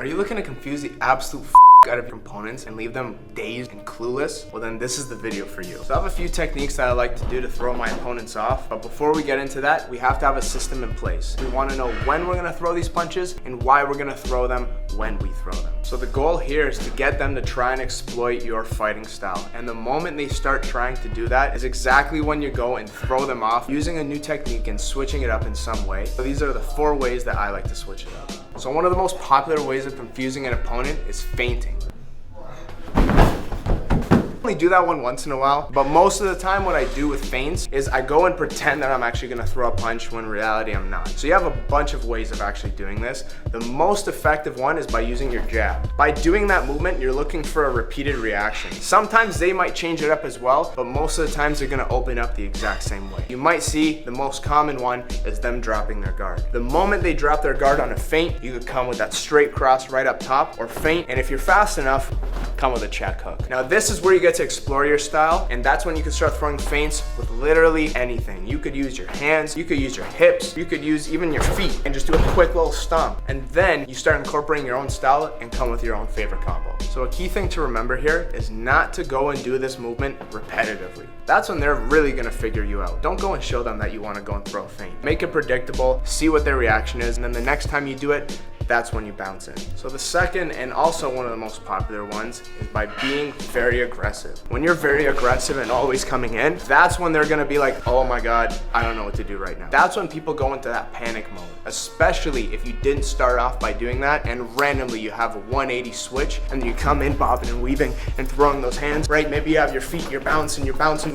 Are you looking to confuse the absolute out of your opponents and leave them dazed and clueless? Well, then this is the video for you. So I have a few techniques that I like to do to throw my opponents off, but before we get into that, we have to have a system in place. We want to know when we're going to throw these punches and why we're going to throw them when we throw them. So the goal here is to get them to try and exploit your fighting style, and the moment they start trying to do that is exactly when you go and throw them off using a new technique and switching it up in some way. So these are the 4 ways that I like to switch it up. So one of the most popular ways of confusing an opponent is feinting. I only do that one once in a while, but most of the time what I do with feints is I go and pretend that I'm actually gonna throw a punch when in reality I'm not. So you have a bunch of ways of actually doing this. The most effective one is by using your jab. By doing that movement, you're looking for a repeated reaction. Sometimes they might change it up as well, but most of the times they're gonna open up the exact same way. You might see the most common one is them dropping their guard. The moment they drop their guard on a feint, you could come with that straight cross right up top or feint, and if you're fast enough, come with a check hook. Now this is where you get to explore your style, and that's when you can start throwing feints with literally anything. You could use your hands, you could use your hips, you could use even your feet and just do a quick little stomp. And then you start incorporating your own style and come with your own favorite combo. So a key thing to remember here is not to go and do this movement repetitively. That's when they're really gonna figure you out. Don't go and show them that you wanna go and throw a feint. Make it predictable, see what their reaction is, and then the next time you do it, that's when you bounce in. So the second, and also one of the most popular ones, is by being very aggressive. When you're very aggressive and always coming in, that's when they're gonna be like, oh my God, I don't know what to do right now. That's when people go into that panic mode, especially if you didn't start off by doing that and randomly you have a 180 switch and you come in bobbing and weaving and throwing those hands, right? Maybe you have your feet, you're bouncing.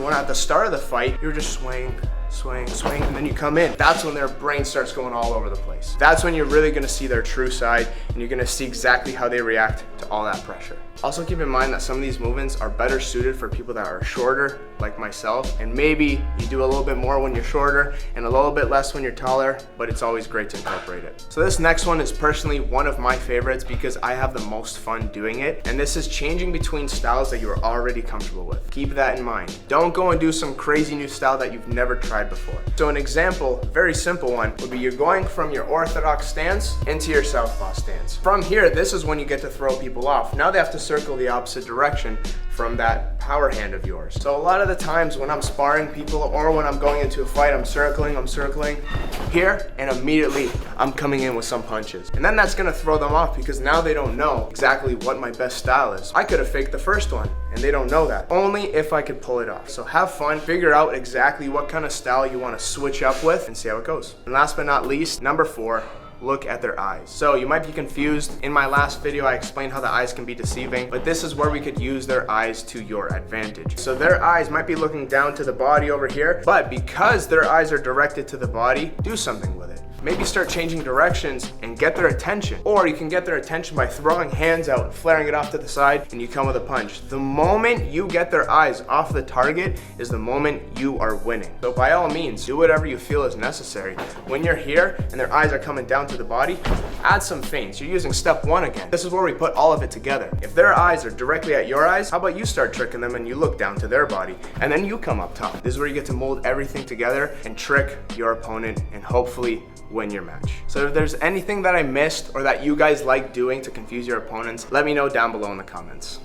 When at the start of the fight, you're just swaying, and then you come in. That's when their brain starts going all over the place. That's when you're really gonna see their true side, and you're gonna see exactly how they react to all that pressure. Also keep in mind that some of these movements are better suited for people that are shorter, like myself, and maybe you do a little bit more when you're shorter and a little bit less when you're taller, but it's always great to incorporate it. So this next one is personally one of my favorites because I have the most fun doing it, and this is changing between styles that you're already comfortable with. Keep that in mind. Don't go and do some crazy new style that you've never tried before. So an example, very simple one, would be you're going from your orthodox stance into your southpaw stance. From here, this is when you get to throw people off. Now they have to circle the opposite direction from that power hand of yours. So a lot of the times when I'm sparring people or when I'm going into a fight, I'm circling here, and immediately I'm coming in with some punches. And then that's gonna throw them off because now they don't know exactly what my best style is. I could have faked the first one and they don't know that. Only if I could pull it off. So have fun, figure out exactly what kind of style you wanna switch up with and see how it goes. And last but not least, number 4, look at their eyes. So you might be confused. In my last video, I explained how the eyes can be deceiving, but this is where we could use their eyes to your advantage. So their eyes might be looking down to the body over here, but because their eyes are directed to the body, do something with it. Maybe start changing directions and get their attention. Or you can get their attention by throwing hands out and flaring it off to the side and you come with a punch. The moment you get their eyes off the target is the moment you are winning. So by all means, do whatever you feel is necessary. When you're here and their eyes are coming down to the body, add some feints. You're using step 1 again. This is where we put all of it together. If their eyes are directly at your eyes, how about you start tricking them and you look down to their body and then you come up top. This is where you get to mold everything together and trick your opponent and hopefully win your match. So if there's anything that I missed or that you guys like doing to confuse your opponents, let me know down below in the comments.